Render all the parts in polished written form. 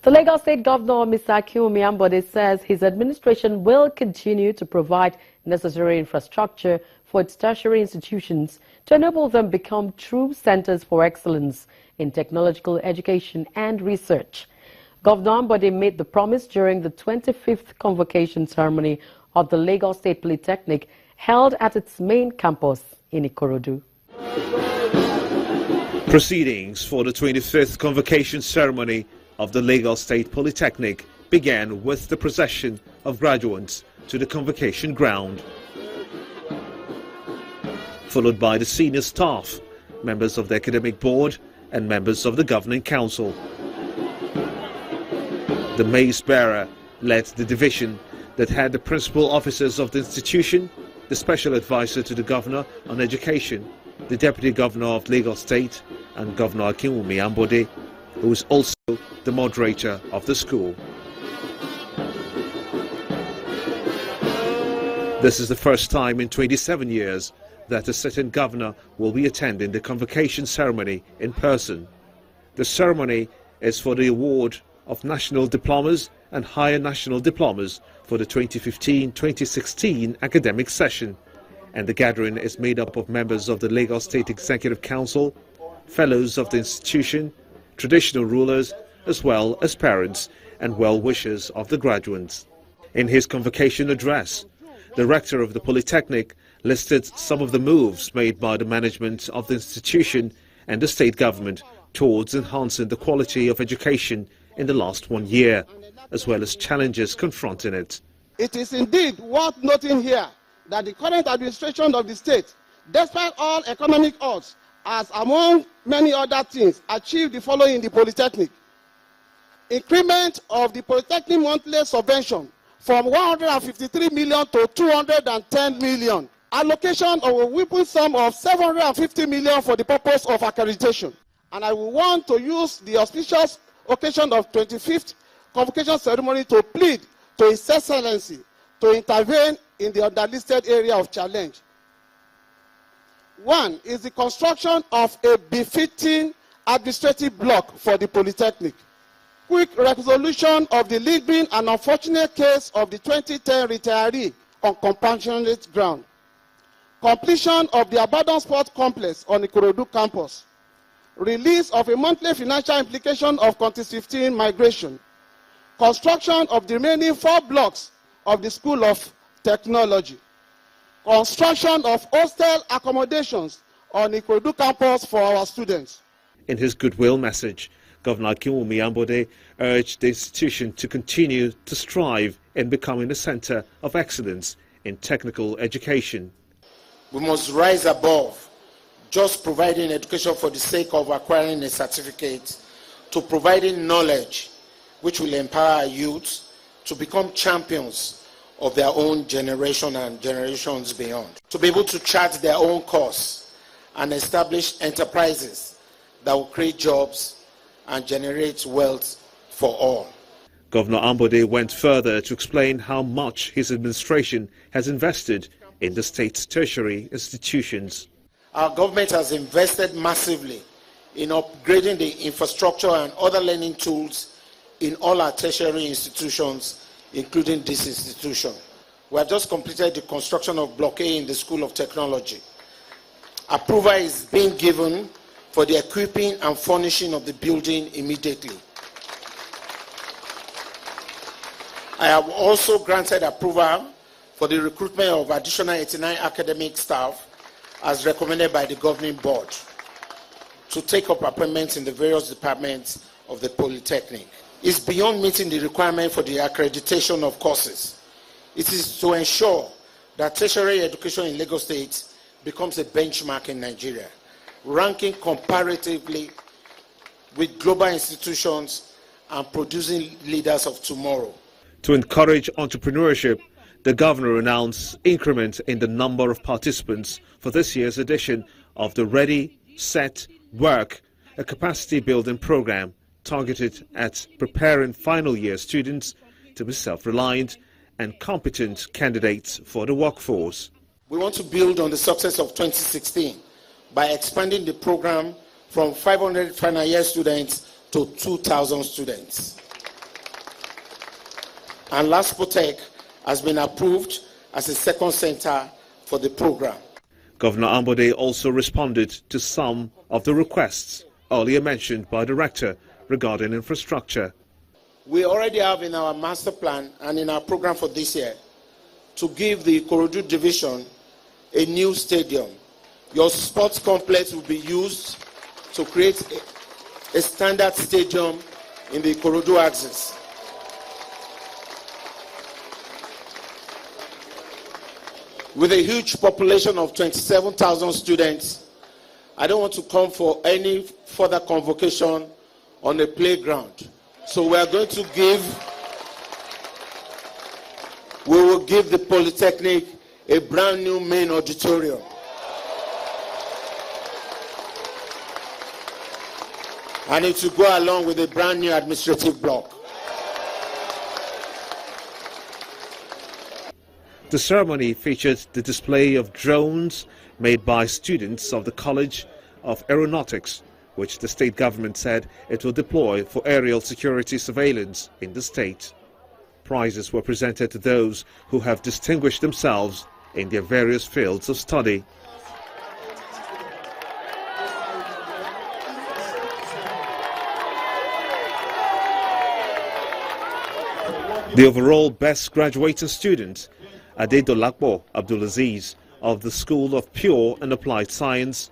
So Lagos State Governor Mr. Akinwumi Ambode says his administration will continue to provide necessary infrastructure for its tertiary institutions to enable them become true centers for excellence in technological education and research. Governor Ambode made the promise during the 25th convocation ceremony of the Lagos State Polytechnic held at its main campus in Ikorodu. Proceedings for the 25th convocation ceremony of the Lagos State Polytechnic began with the procession of graduates to the convocation ground, followed by the senior staff, members of the academic board and members of the governing council. The mace bearer led the division that had the principal officers of the institution, the special advisor to the governor on education, the deputy governor of Lagos State, and Governor Akinwumi Ambode, who is also the moderator of the school. This is the first time in 27 years that a sitting governor will be attending the convocation ceremony in person. The ceremony is for the award of national diplomas and higher national diplomas for the 2015-2016 academic session, and the gathering is made up of members of the Lagos State Executive Council, fellows of the institution, traditional rulers, as well as parents and well-wishers of the graduates. In his convocation address, the rector of the Polytechnic listed some of the moves made by the management of the institution and the state government towards enhancing the quality of education in the last 1 year, as well as challenges confronting it. It is indeed worth noting here that the current administration of the state, despite all economic odds, has, among many other things, achieved the following in the Polytechnic. Increment of the Polytechnic monthly subvention from 153 million to 210 million. Allocation of a whopping sum of 750 million for the purpose of accreditation. And I will want to use the auspicious occasion of 25th convocation ceremony to plead to His Excellency to intervene in the underlisted area of challenge. One is the construction of a befitting administrative block for the Polytechnic. Quick resolution of the lingering and unfortunate case of the 2010 retiree on compassionate ground. Completion of the abandoned sports complex on the Ikorodu campus. Release of a monthly financial implication of Contis 15 migration. Construction of the remaining 4 blocks of the School of Technology. Construction of hostel accommodations on the Ikorodu campus for our students. In his goodwill message, Governor Akinwumi Ambode urged the institution to continue to strive in becoming a center of excellence in technical education. We must rise above just providing education for the sake of acquiring a certificate to providing knowledge which will empower our youth to become champions of their own generation and generations beyond, to be able to chart their own course and establish enterprises that will create jobs and generate wealth for all. Governor Ambode went further to explain how much his administration has invested in the state's tertiary institutions. Our government has invested massively in upgrading the infrastructure and other learning tools in all our tertiary institutions, including this institution. We have just completed the construction of Block A in the School of Technology. Approval is being given for the equipping and furnishing of the building immediately. I have also granted approval for the recruitment of additional 89 academic staff as recommended by the governing board to take up appointments in the various departments of the Polytechnic. It's beyond meeting the requirement for the accreditation of courses. It is to ensure that tertiary education in Lagos State becomes a benchmark in Nigeria, ranking comparatively with global institutions and producing leaders of tomorrow. To encourage entrepreneurship, the governor announced increment in the number of participants for this year's edition of the Ready, Set, Work, a capacity building program targeted at preparing final year students to be self-reliant and competent candidates for the workforce. We want to build on the success of 2016 by expanding the program from 500 final year students to 2,000 students. and Laspotech has been approved as a second center for the program. Governor Ambode also responded to some of the requests earlier mentioned by the rector regarding infrastructure. We already have in our master plan and in our program for this year to give the Ikorodu division a new stadium. Your sports complex will be used to create a standard stadium in the Ikorodu axis. With a huge population of 27,000 students, I don't want to come for any further convocation on a playground. So we will give the Polytechnic a brand new main auditorium. And it will go along with a brand new administrative block. The ceremony featured the display of drones made by students of the College of Aeronautics, which the state government said it will deploy for aerial security surveillance in the state. Prizes were presented to those who have distinguished themselves in their various fields of study. The overall best graduating student, Adedolakbo Abdulaziz of the School of Pure and Applied Science,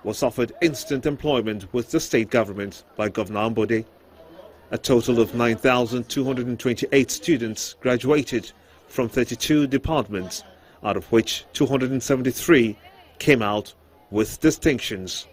was offered instant employment with the state government by Governor Ambode. A total of 9,228 students graduated from 32 departments, out of which 273 came out with distinctions.